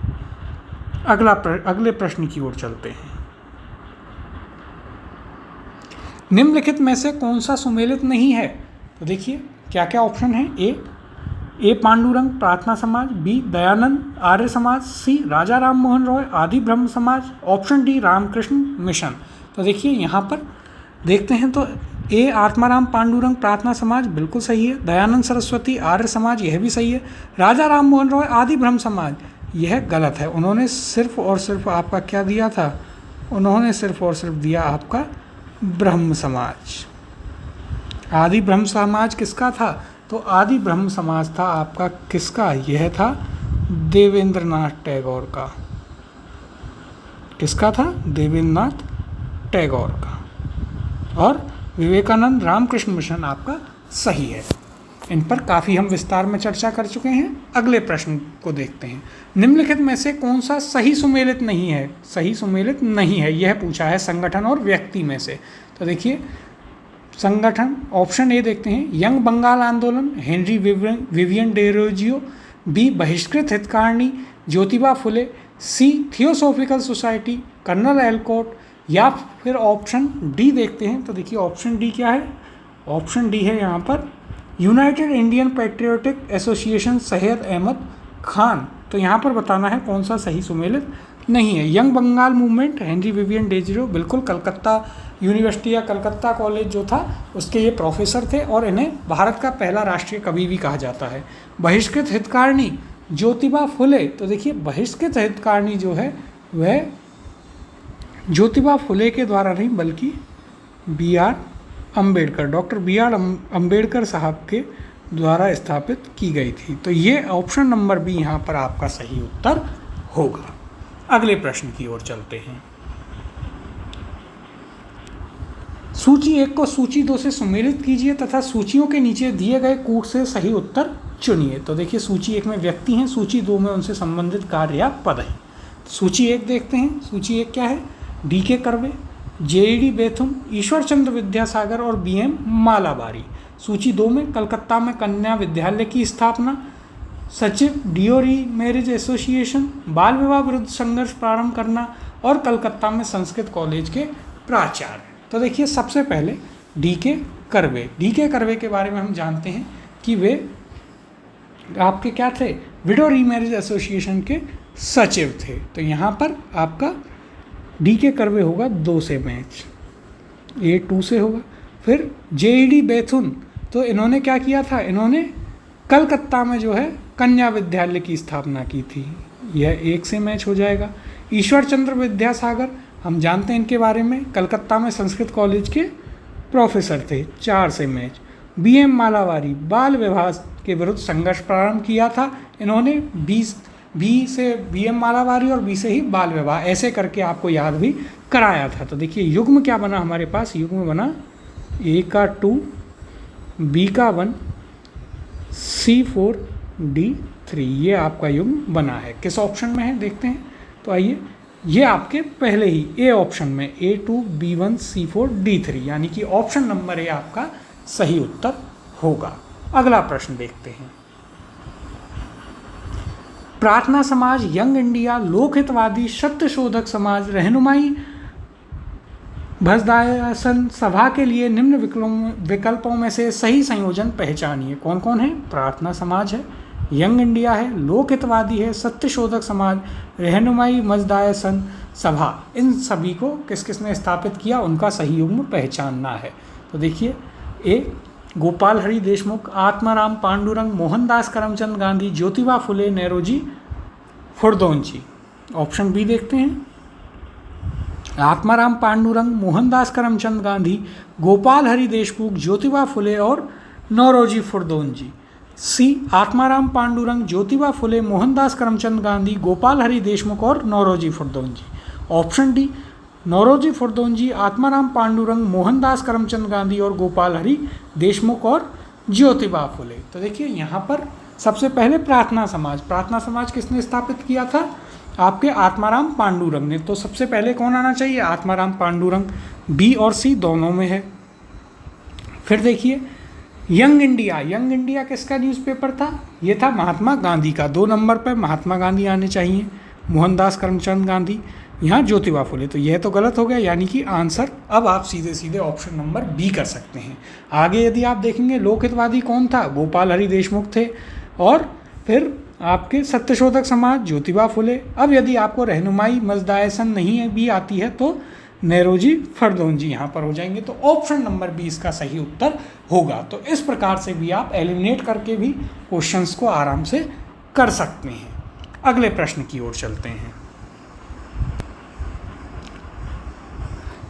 अगले प्रश्न की ओर चलते हैं। निम्नलिखित में से कौन सा सुमेलित नहीं है? तो देखिए क्या क्या ऑप्शन है। ए पांडुरंग प्रार्थना समाज, बी दयानंद आर्य समाज, सी राजा राम मोहन रॉय आदि ब्रह्म समाज, ऑप्शन डी रामकृष्ण मिशन। तो देखिए यहाँ पर देखते हैं तो ए आत्माराम पांडुरंग प्रार्थना समाज बिल्कुल सही है। दयानंद सरस्वती आर्य समाज, यह भी सही है। राजा राम मोहन रॉय आदि ब्रह्म समाज, यह गलत है। उन्होंने सिर्फ और सिर्फ आपका क्या दिया था? उन्होंने सिर्फ और सिर्फ दिया आपका ब्रह्म समाज। आदि ब्रह्म समाज किसका था? तो आदि ब्रह्म समाज था आपका किसका? यह था देवेंद्रनाथ टैगोर का। किसका था? देवेंद्रनाथ टैगोर का। और विवेकानंद रामकृष्ण मिशन आपका सही है। इन पर काफ़ी हम विस्तार में चर्चा कर चुके हैं। अगले प्रश्न को देखते हैं। निम्नलिखित में से कौन सा सही सुमेलित नहीं है? सही सुमेलित नहीं है यह पूछा है संगठन और व्यक्ति में से। तो देखिए संगठन, ऑप्शन ए देखते हैं। यंग बंगाल आंदोलन, हेनरी विवियन डेरोजियो, बी बहिष्कृत हितकारिणी, ज्योतिबा फुले, सी थियोसॉफिकल सोसाइटी, कर्नल एलकॉट, या फिर ऑप्शन डी देखते हैं। तो देखिए ऑप्शन डी क्या है? ऑप्शन डी है यहाँ पर United Indian Patriotic Association Syed Ahmad Khan. तो यहाँ पर बताना है कौन सा सही सुमेलित नहीं है। Young Bengal Movement, Henry Vivian Derozio, बिल्कुल कलकत्ता यूनिवर्सिटी या कलकत्ता कॉलेज जो था उसके ये प्रोफेसर थे और इन्हें भारत का पहला राष्ट्रीय कवि भी कहा जाता है। बहिष्कृत हितकारिणी ज्योतिबा फुले। तो देखिए बहिष्कृत हितकारिणी जो है वह ज्योतिबा फुले के द्वारा नहीं बल्कि B R Ambedkar, doctor B R Ambedkar sahab के द्वारा स्थापित की गई थी। तो ये ऑप्शन नंबर बी यहाँ पर आपका सही उत्तर होगा। अगले प्रश्न की ओर चलते हैं। सूची 1 को सूची 2 से सुमेलित कीजिए तथा सूचियों के नीचे दिए गए कूट से सही उत्तर चुनिए। तो देखिए सूची 1 में व्यक्ति हैं, सूची 2 में उनसे संबंधित कार्य या पद हैं। सूची 1 देखते हैं। सूची 1 क्या है? डी के कर्वे, जेईडी बेथुन, ईश्वर चंद्र विद्यासागर और बीएम मालाबारी। सूची 2 में कलकत्ता में कन्या विद्यालय की स्थापना, सचिव डिओरी मैरिज एसोसिएशन, बाल विवाह विरुद्ध संघर्ष प्रारंभ करना और कलकत्ता में संस्कृत कॉलेज के प्राचार्य। तो देखिए सबसे पहले डी.के. कर्वे। डी.के. कर्वे के बारे में हम जानते हैं कि वे आपके क्या थे, विडो रीमैरिज एसोसिएशन के सचिव थे। तो यहाँ पर आपका डी.के. कर्वे होगा 2 से मैच, ए 2 से होगा। फिर जेईडी बेथुन, तो इन्होंने क्या किया था, इन्होंने कलकत्ता में जो है कन्या विद्यालय की स्थापना की थी, यह 1 से मैच हो जाएगा। ईश्वर चंद्र विद्यासागर, हम जानते हैं इनके बारे में, कलकत्ता में संस्कृत कॉलेज के प्रोफेसर थे, 4 से मैच। बीएम मालाबारी, बाल विवाह के विरुद्ध संघर्ष प्रारंभ किया था इन्होंने, बी से बीएम मालाबारी और बी से ही बाल विवाह, ऐसे करके आपको याद भी कराया था। तो देखिए युग्म क्या बना हमारे पास, युग्म बना ए का 2, बी का 1, C4, D3, ये आपका युग्म बना है। किस ऑप्शन में है देखते हैं। तो आइए, ये आपके पहले ही ए ऑप्शन में A2, B1, C4, D3, यानी कि ऑप्शन नंबर ए आपका सही उत्तर होगा। अगला प्रश्न देखते हैं। प्रार्थना समाज, यंग इंडिया, लोकहितवादी, सत्यशोधक समाज, रहनुमाई भजदासन सभा के लिए निम्न विकल्पों में से सही संयोजन पहचानिए। कौन कौन है? प्रार्थना समाज है, यंग इंडिया है, लोकहितवादी है, सत्यशोधक समाज, रहनुमाई मजदायसन सभा। इन सभी को किस किसने स्थापित किया, उनका सही युग्म पहचानना है। तो देखिए, ए गोपाल हरि देशमुख, आत्माराम पांडुरंग, मोहनदास करमचंद गांधी, ज्योतिबा फुले, नेरोजी फुरदौंजी। ऑप्शन बी देखते हैं। आत्माराम पांडुरंग, मोहनदास करमचंद गांधी, गोपाल हरि देशमुख, ज्योतिबा फुले और नौरोजी फुरदौंजी। सी आत्माराम पांडुरंग, ज्योतिबा फुले, मोहनदास करमचंद गांधी, गोपाल हरि देशमुख और नौरोजी फुरदौंजी। ऑप्शन डी नौरोजी फुरदौंजी, आत्माराम पांडुरंग, मोहनदास करमचंद गांधी और गोपाल हरि देशमुख और ज्योतिबा फुले। तो देखिए यहाँ पर सबसे पहले प्रार्थना समाज किसने स्थापित किया था? आपके आत्माराम पांडुरंग ने। तो सबसे पहले कौन आना चाहिए? आत्माराम पांडुरंग। बी और सी दोनों में है। फिर देखिए यंग इंडिया किसका न्यूज़पेपर था? ये था महात्मा गांधी का। 2 नंबर पर महात्मा गांधी आने चाहिए, मोहनदास करमचंद गांधी, यहाँ ज्योतिबा फुले। तो यह तो गलत हो गया, यानी कि आंसर अब आप सीधे सीधे ऑप्शन नंबर बी कर सकते हैं। आगे यदि आप देखेंगे लोकहितवादी कौन था? गोपाल हरि देशमुख थे। और फिर आपके सत्यशोधक समाज ज्योतिबा फुले। अब यदि आपको रहनुमाई मजदायसन नहीं है भी आती है तो नेरोजी फरदौंजी यहाँ पर हो जाएंगे। तो ऑप्शन नंबर बी इसका सही उत्तर होगा। तो इस प्रकार से भी आप एलिमिनेट करके भी क्वेश्चंस को आराम से कर सकते हैं। अगले प्रश्न की ओर चलते हैं।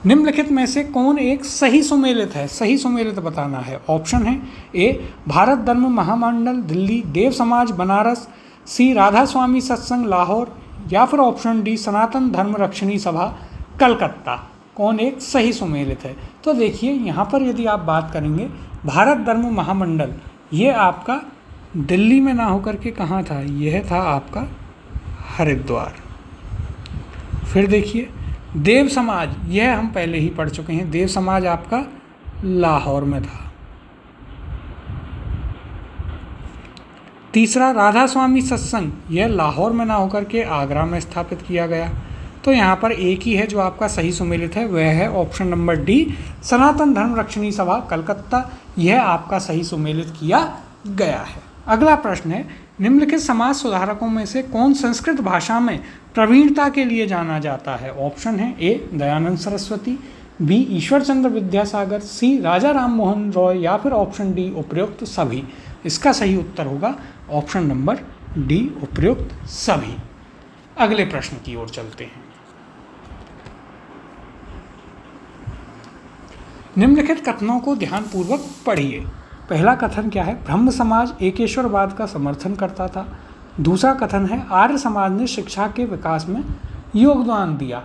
निम्नलिखित में से कौन एक सही सुमेलित है? सही सुमेलित बताना है। ऑप्शन है ए भारत धर्म महामंडल दिल्ली, देव समाज बनारस, सी राधा स्वामी सत्संग लाहौर, या फिर ऑप्शन डी सनातन धर्म रक्षणी सभा कलकत्ता। कौन एक सही सुमेलित है? तो देखिए यहाँ पर यदि आप बात करेंगे भारत धर्म महामंडल, ये आपका दिल्ली में ना होकर के कहाँ था? यह था आपका हरिद्वार। फिर देखिए देव समाज, यह हम पहले ही पढ़ चुके हैं, देव समाज आपका लाहौर में था। तीसरा राधा स्वामी सत्संग, यह लाहौर में ना होकर के आगरा में स्थापित किया गया। तो यहाँ पर एक ही है जो आपका सही सुमेलित है, वह है ऑप्शन नंबर डी सनातन धर्म रक्षणी सभा कलकत्ता। यह आपका सही सुमेलित किया गया है। अगला प्रश्न है निम्नलिखित समाज सुधारकों में से कौन संस्कृत भाषा में प्रवीणता के लिए जाना जाता है? ऑप्शन है ए दयानंद सरस्वती, बी ईश्वर चंद्र विद्यासागर, सी राजा राम मोहन रॉय, या फिर ऑप्शन डी उपयुक्त सभी। इसका सही उत्तर होगा ऑप्शन नंबर डी उपयुक्त सभी। अगले प्रश्न की ओर चलते हैं। निम्नलिखित कथनों को ध्यानपूर्वक पढ़िए। पहला कथन क्या है? ब्रह्म समाज एकेश्वरवाद का समर्थन करता था। दूसरा कथन है आर्य समाज ने शिक्षा के विकास में योगदान दिया।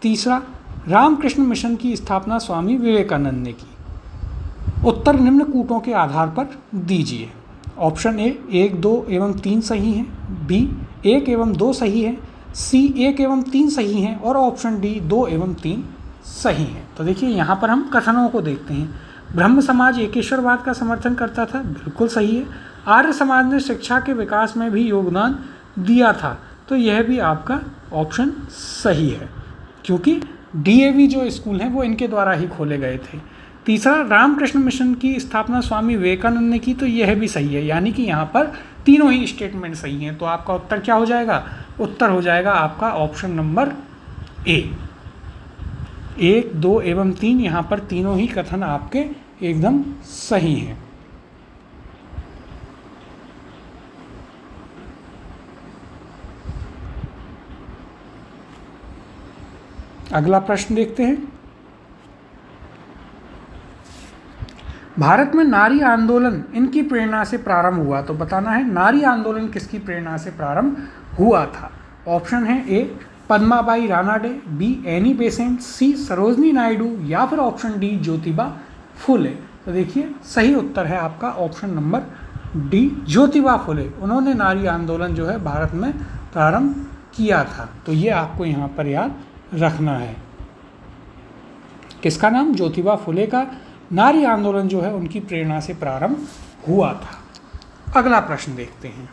तीसरा रामकृष्ण मिशन की स्थापना स्वामी विवेकानंद ने की। उत्तर निम्न कूटों के आधार पर दीजिए। ऑप्शन ए 1, 2 एवं 3 सही हैं, बी 1 एवं 2 सही है, सी 1 एवं 3 सही हैं और ऑप्शन डी 2 एवं 3 सही है। तो देखिए यहाँ पर हम कथनों को देखते हैं। ब्रह्म समाज एकेश्वरवाद का समर्थन करता था, बिल्कुल सही है। आर्य समाज ने शिक्षा के विकास में भी योगदान दिया था, तो यह भी आपका ऑप्शन सही है, क्योंकि डीएवी जो स्कूल हैं वो इनके द्वारा ही खोले गए थे। तीसरा, रामकृष्ण मिशन की स्थापना स्वामी विवेकानंद ने की, तो यह भी सही है। यानी कि यहाँ पर तीनों ही स्टेटमेंट सही हैं, तो आपका उत्तर क्या हो जाएगा? उत्तर हो जाएगा आपका ऑप्शन नंबर ए। 1, 2 एवं 3 यहाँ पर तीनों ही कथन आपके एकदम सही हैं। अगला प्रश्न देखते हैं। भारत में नारी आंदोलन इनकी प्रेरणा से प्रारंभ हुआ, तो बताना है नारी आंदोलन किसकी प्रेरणा से प्रारंभ हुआ था। ऑप्शन है ए Padmabai Ranade, be Annie Besant, सी सरोजनी नायडू या फिर ऑप्शन डी ज्योतिबा फुले। तो देखिए सही उत्तर है आपका option number D Jyotiba Phule. उन्होंने नारी आंदोलन जो है भारत में प्रारंभ किया था, तो ये आपको यहाँ पर याद रखना है। किसका नाम? ज्योतिबा फुले का नारी आंदोलन जो है उनकी प्रेरणा से प्रारंभ हुआ था। अगला प्रश्न देखते हैं।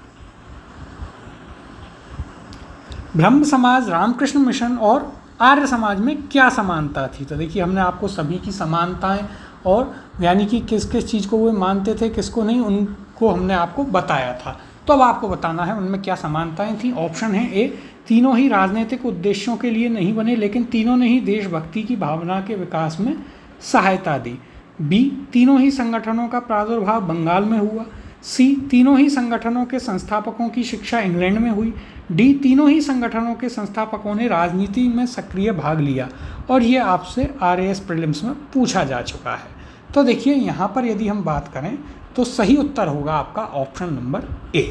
ब्रह्म समाज, रामकृष्ण मिशन और आर्य समाज में क्या समानता थी? तो देखिए हमने आपको सभी की समानताएं और यानी कि किस किस चीज़ को वो मानते थे, किसको नहीं, उनको हमने आपको बताया था। तो अब आपको बताना है उनमें क्या समानताएं थी। ऑप्शन है ए तीनों ही राजनीतिक उद्देश्यों के लिए नहीं बने, लेकिन तीनों ने ही देशभक्ति की भावना के विकास में सहायता दी। बी तीनों ही संगठनों का प्रादुर्भाव बंगाल में हुआ। सी तीनों ही संगठनों के संस्थापकों की शिक्षा इंग्लैंड में हुई। डी तीनों ही संगठनों के संस्थापकों ने राजनीति में सक्रिय भाग लिया। और ये आपसे RAS प्रीलिम्स में पूछा जा चुका है। तो देखिए यहाँ पर यदि हम बात करें तो सही उत्तर होगा आपका ऑप्शन नंबर ए।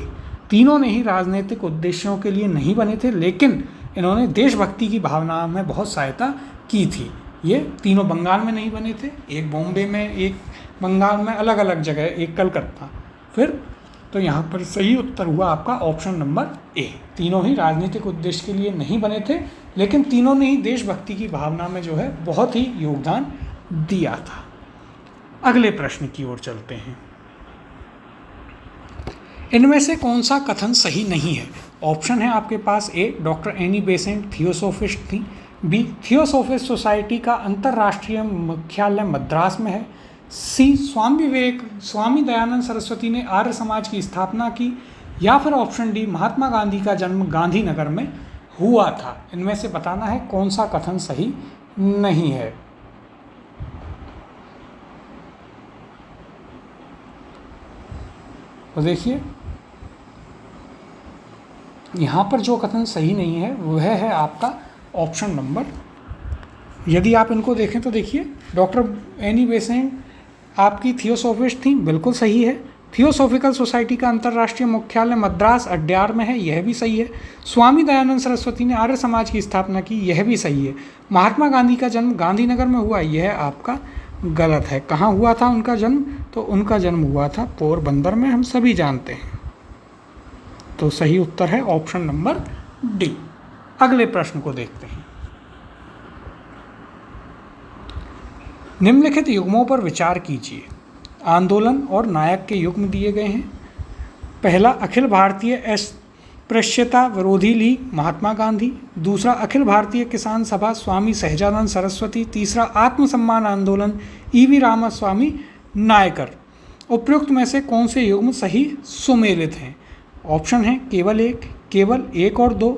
तीनों ने ही राजनीतिक उद्देश्यों के लिए नहीं बने थे, लेकिन इन्होंने देशभक्ति की भावना में बहुत सहायता की थी। ये तीनों बंगाल में नहीं बने थे, एक बॉम्बे में, एक बंगाल में, अलग अलग जगह, एक कलकत्ता। फिर तो यहाँ पर सही उत्तर हुआ आपका ऑप्शन नंबर ए। तीनों ही राजनीतिक उद्देश्य के लिए नहीं बने थे, लेकिन तीनों ने ही देशभक्ति की भावना में जो है बहुत ही योगदान दिया था। अगले प्रश्न की ओर चलते हैं। इनमें से कौन सा कथन सही नहीं है? ऑप्शन है आपके पास ए डॉक्टर एनी बेसेंट थियोसोफिस्ट थी, बी थियोसोफिस्ट सोसाइटी का अंतर्राष्ट्रीय मुख्यालय मद्रास में है, सी स्वामी दयानंद सरस्वती ने आर्य समाज की स्थापना की, या फिर ऑप्शन डी महात्मा गांधी का जन्म गांधीनगर में हुआ था। इनमें से बताना है कौन सा कथन सही नहीं है। तो देखिए यहाँ पर जो कथन सही नहीं है वह है आपका ऑप्शन नंबर, यदि आप इनको देखें तो देखिए डॉक्टर एनी बेसेंट आपकी थियोसोफिस्ट थी, बिल्कुल सही है। थियोसोफिकल सोसाइटी का अंतर्राष्ट्रीय मुख्यालय मद्रास अड्यार में है, यह भी सही है। स्वामी दयानंद सरस्वती ने आर्य समाज की स्थापना की, यह भी सही है। महात्मा गांधी का जन्म गांधीनगर में हुआ, यह आपका गलत है। कहाँ हुआ था उनका जन्म? तो उनका जन्म हुआ था पोरबंदर में, हम सभी जानते हैं। तो सही उत्तर है ऑप्शन नंबर डी। अगले प्रश्न को देखते हैं। निम्नलिखित युग्मों पर विचार कीजिए। आंदोलन और नायक के युग्म दिए गए हैं। पहला अखिल भारतीय अस्पृश्यता विरोधी लीग महात्मा गांधी, दूसरा अखिल भारतीय किसान सभा स्वामी सहजानंद सरस्वती, तीसरा आत्मसम्मान आंदोलन EV रामास्वामी नायकर। उपयुक्त में से कौन से युग्म सही सुमेलित हैं? ऑप्शन है केवल एक और दो,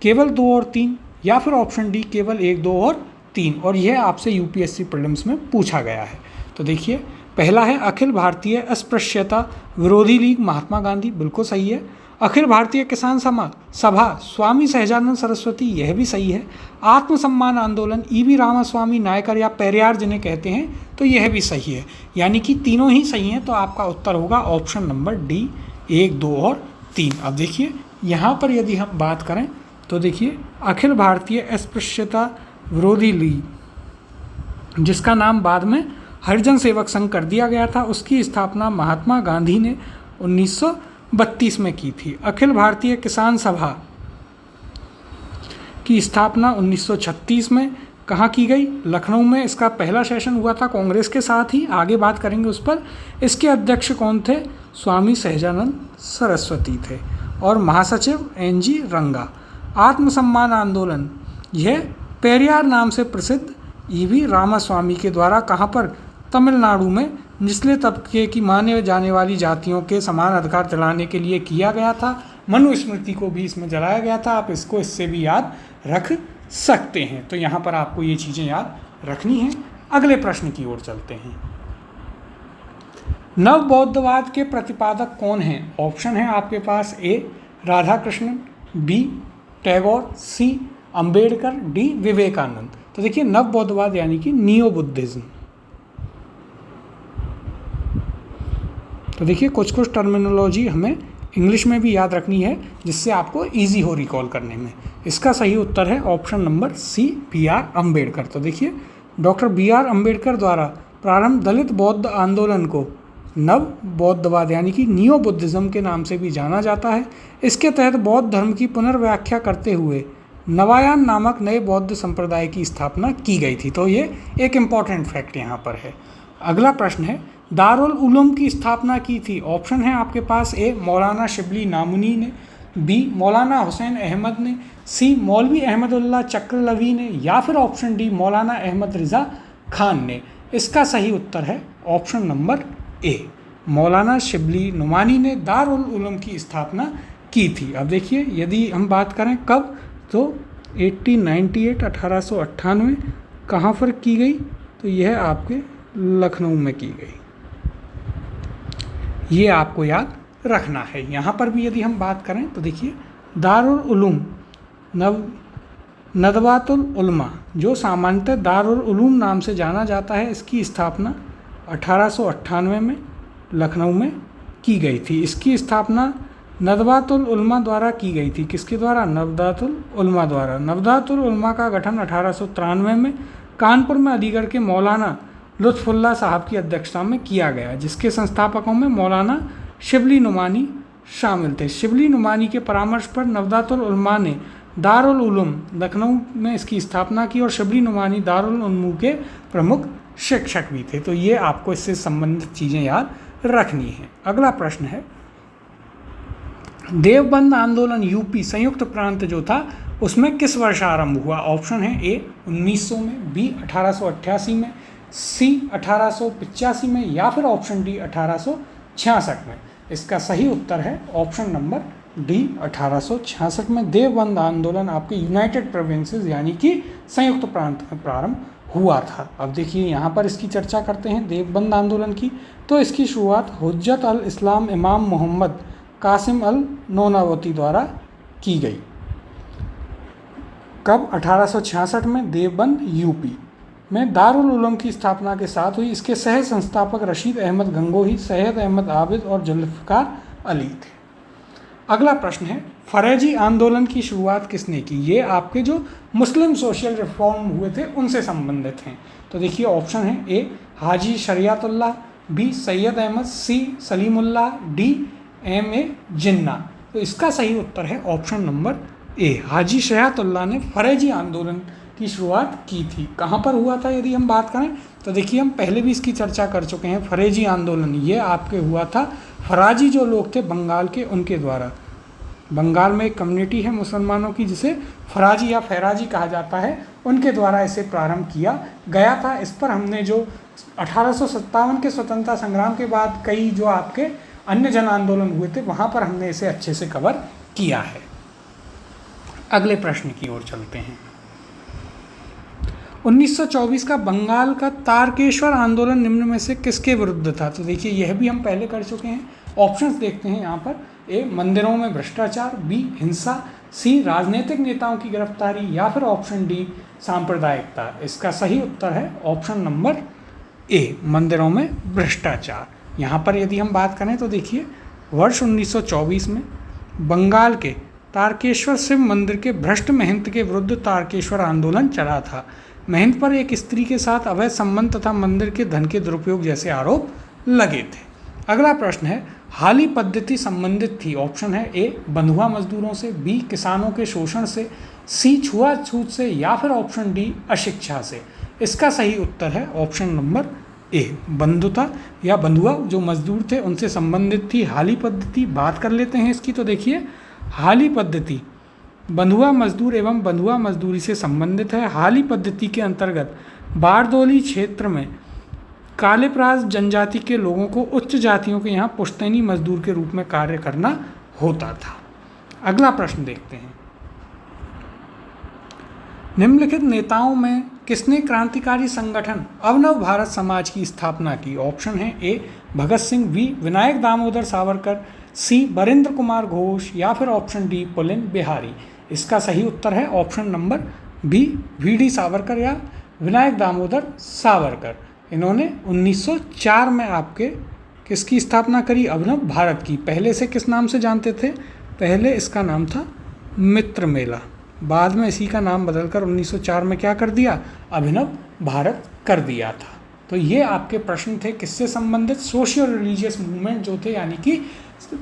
केवल 2 और 3, या फिर ऑप्शन डी केवल 1, 2 और 3। और यह आपसे UPSC प्रीलिम्स में पूछा गया है। तो देखिए पहला है अखिल भारतीय अस्पृश्यता विरोधी लीग महात्मा गांधी, बिल्कुल सही है। अखिल भारतीय किसान सभा स्वामी सहजानंद सरस्वती, यह भी सही है। आत्मसम्मान आंदोलन EV रामास्वामी नायकर या पेरियार जिन्हें कहते हैं, तो यह भी सही है। यानी कि तीनों ही सही हैं, तो आपका उत्तर होगा ऑप्शन नंबर डी 1, 2 और 3। अब देखिए यहाँ पर यदि हम बात करें तो देखिए अखिल भारतीय अस्पृश्यता विरोधी लीग, जिसका नाम बाद में हरिजन सेवक संघ कर दिया गया था, उसकी स्थापना महात्मा गांधी ने 1932 में की थी। अखिल भारतीय किसान सभा की स्थापना 1936 में, कहाँ की गई? लखनऊ में इसका पहला सेशन हुआ था कांग्रेस के साथ ही, आगे बात करेंगे उस पर। इसके अध्यक्ष कौन थे? स्वामी सहजानंद सरस्वती थे। और महासचिव NG रंगा। आत्मसम्मान आंदोलन, यह पेरियार नाम से प्रसिद्ध EV रामास्वामी के द्वारा कहाँ पर? तमिलनाडु में निचले तबके की माने जाने वाली जातियों के समान अधिकार दिलाने के लिए किया गया था। मनुस्मृति को भी इसमें जलाया गया था। आप इसको इससे भी याद रख सकते हैं। तो यहाँ पर आपको ये चीज़ें याद रखनी हैं। अगले प्रश्न की ओर चलते हैं। नव बौद्धवाद के प्रतिपादक कौन हैं? ऑप्शन है आपके पास A Radhakrishnan, B Tagore, C Ambedkar, D Vivekananda. तो देखिए नव बौद्धवाद यानी कि नियो बुद्धिज्म। तो देखिए कुछ कुछ टर्मिनोलॉजी हमें इंग्लिश में भी याद रखनी है जिससे आपको इजी हो रिकॉल करने में। इसका सही उत्तर है option number C BR Ambedkar. तो देखिए डॉक्टर BR अंबेडकर द्वारा प्रारंभ दलित बौद्ध आंदोलन को नव बौद्धवाद यानी कि नियो बुद्धिज्म के नाम से भी जाना जाता है। इसके तहत बौद्ध धर्म की पुनर्व्याख्या करते हुए नवायान नामक नए बौद्ध संप्रदाय की स्थापना की गई थी। तो ये एक इम्पॉर्टेंट फैक्ट यहाँ पर है। अगला प्रश्न है दारुल उलूम की स्थापना की थी। ऑप्शन है आपके पास A मौलाना शिबली नामुनी ने, B मौलाना हुसैन अहमद ने, C मौलवी अहमदुल्लाह चक्रलवी ने, या फिर ऑप्शन D मौलाना अहमद रिज़ा खान ने। इसका सही उत्तर है ऑप्शन नंबर A मौलाना शिबली नुमानी ने दारुल उलूम की स्थापना की थी। अब देखिए यदि हम बात करें कब, तो 1898 कहाँ पर की गई? तो यह आपके लखनऊ में की गई। ये आपको याद रखना है। यहाँ पर भी यदि हम बात करें तो देखिए दारुल उलूम नदवातुल उलमा, जो सामान्यतः दारुल उलूम नाम से जाना जाता है, इसकी स्थापना 1898 में लखनऊ में की गई थी। इसकी स्थापना नदवातुल उलमा द्वारा की गई थी। किसके द्वारा? नवदातुल उलमा द्वारा। नवदातुल उलमा का गठन 1893 में कानपुर में अलीगढ़ के मौलाना लुत्फुल्लाह साहब की अध्यक्षता में किया गया, जिसके संस्थापकों में मौलाना शिबली नुमानी शामिल थे। शिबली नुमानी के परामर्श पर नवदातुल उलमा ने दारुल उलूम लखनऊ में इसकी स्थापना की और शिबली नुमानी दारुल उलूम के प्रमुख शिक्षक भी थे। तो ये आपको इससे संबंधित चीज़ें याद रखनी है। अगला प्रश्न है देवबंद आंदोलन यूपी संयुक्त प्रांत जो था उसमें किस वर्ष आरंभ हुआ? ऑप्शन है A 1900 में, B 1888 में, C 1885 में, या फिर ऑप्शन D 1866 में। इसका सही उत्तर है ऑप्शन नंबर D 1866 में। देवबंद आंदोलन आपके यूनाइटेड प्रोविंसेस यानी कि संयुक्त प्रांत में प्रारंभ हुआ था। अब देखिए यहाँ पर इसकी चर्चा करते हैं देवबंद आंदोलन की। तो इसकी शुरुआत हुज्जत अल इस्लाम इमाम मोहम्मद कासिम अल नौनावती द्वारा की गई। कब? 1866 में देवबंद यूपी में दारुल उलूम की स्थापना के साथ हुई। इसके सह संस्थापक रशीद अहमद गंगोही, सैयद अहमद आबिद और जुल्फ़िकार अली थे। अगला प्रश्न है फरेजी आंदोलन की शुरुआत किसने की? ये आपके जो मुस्लिम सोशल रिफॉर्म हुए थे उनसे संबंधित हैं। तो देखिए ऑप्शन है A Haji शरियतुल्लाह, B Syed Ahmad, C Salimullah, D M.A जिन्ना। तो इसका सही उत्तर है ऑप्शन नंबर A हाजी शरियतुल्लाह ने फरेजी आंदोलन की शुरुआत की थी। कहाँ पर हुआ था यदि हम बात करें तो देखिए हम पहले भी इसकी चर्चा कर चुके हैं। फरेजी आंदोलन ये आपके हुआ था फराजी जो लोग थे बंगाल के, उनके द्वारा। बंगाल में एक कम्युनिटी है मुसलमानों की जिसे फराजी या फैराजी कहा जाता है, उनके द्वारा इसे प्रारंभ किया गया था। इस पर हमने जो 1857 के स्वतंत्रता संग्राम के बाद कई जो आपके अन्य जन आंदोलन हुए थे वहाँ पर हमने इसे अच्छे से कवर किया है। अगले प्रश्न की ओर चलते हैं। 1924 का बंगाल का तारकेश्वर आंदोलन निम्न में से किसके विरुद्ध था? तो देखिए यह भी हम पहले कर चुके हैं। ऑप्शंस देखते हैं यहाँ पर। A मंदिरों में भ्रष्टाचार, B हिंसा, C राजनीतिक नेताओं की गिरफ्तारी, या फिर ऑप्शन D सांप्रदायिकता। इसका सही उत्तर है ऑप्शन नंबर A मंदिरों में भ्रष्टाचार। यहाँ पर यदि हम बात करें तो देखिए वर्ष 1924 में बंगाल के तारकेश्वर शिव मंदिर के भ्रष्ट महंत के विरुद्ध तारकेश्वर आंदोलन चला था। महंत पर एक स्त्री के साथ अवैध संबंध तथा मंदिर के धन के दुरुपयोग जैसे आरोप लगे थे। अगला प्रश्न है हाली पद्धति संबंधित थी? ऑप्शन है ए बंधुआ मजदूरों से, बी किसानों के शोषण से, सी छुआछूत से, या फिर ऑप्शन डी अशिक्षा से। इसका सही उत्तर है ऑप्शन नंबर ए, बंधुता या बंधुआ जो मजदूर थे उनसे संबंधित थी हाली पद्धति। बात कर लेते हैं इसकी। तो देखिए, हाली पद्धति बंधुआ मजदूर एवं बंधुआ मजदूरी से संबंधित है। हाली पद्धति के अंतर्गत बारदोली क्षेत्र में कालेप्रास जनजाति के लोगों को उच्च जातियों के यहाँ पुश्तैनी मजदूर के रूप में कार्य करना होता था। अगला प्रश्न देखते हैं। निम्नलिखित नेताओं में किसने क्रांतिकारी संगठन अवनव भारत समाज की स्थापना की? ऑप्शन है ए भगत सिंह, बी विनायक दामोदर सावरकर, सी बरिंद्र कुमार घोष, या फिर ऑप्शन डी पुलिन बिहारी। इसका सही उत्तर है option number B, V D. Savarkar या विनायक दामोदर सावरकर। इन्होंने 1904 में आपके किसकी स्थापना करी? अभिनव भारत की। पहले से किस नाम से जानते थे? पहले इसका नाम था मित्र मेला, बाद में इसी का नाम बदलकर 1904 में क्या कर दिया? अभिनव भारत कर दिया था। तो ये आपके प्रश्न थे किससे संबंधित? सोशियो रिलीजियस मूवमेंट जो थे, यानी कि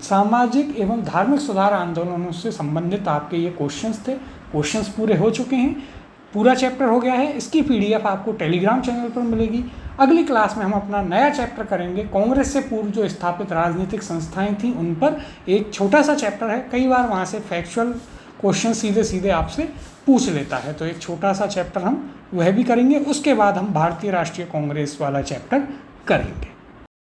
सामाजिक एवं धार्मिक सुधार आंदोलनों से संबंधित आपके ये क्वेश्चंस थे। क्वेश्चंस पूरे हो चुके हैं, पूरा चैप्टर हो गया है। इसकी पीडीएफ आपको टेलीग्राम चैनल पर मिलेगी। अगली क्लास में हम अपना नया चैप्टर करेंगे, कांग्रेस से पूर्व जो स्थापित राजनीतिक संस्थाएं थीं उन पर। एक छोटा सा चैप्टर है, कई बार वहाँ से फैक्चुअल क्वेश्चन सीधे सीधे आपसे पूछ लेता है, तो एक छोटा सा चैप्टर हम वह भी करेंगे। उसके बाद हम भारतीय राष्ट्रीय कांग्रेस वाला चैप्टर करेंगे।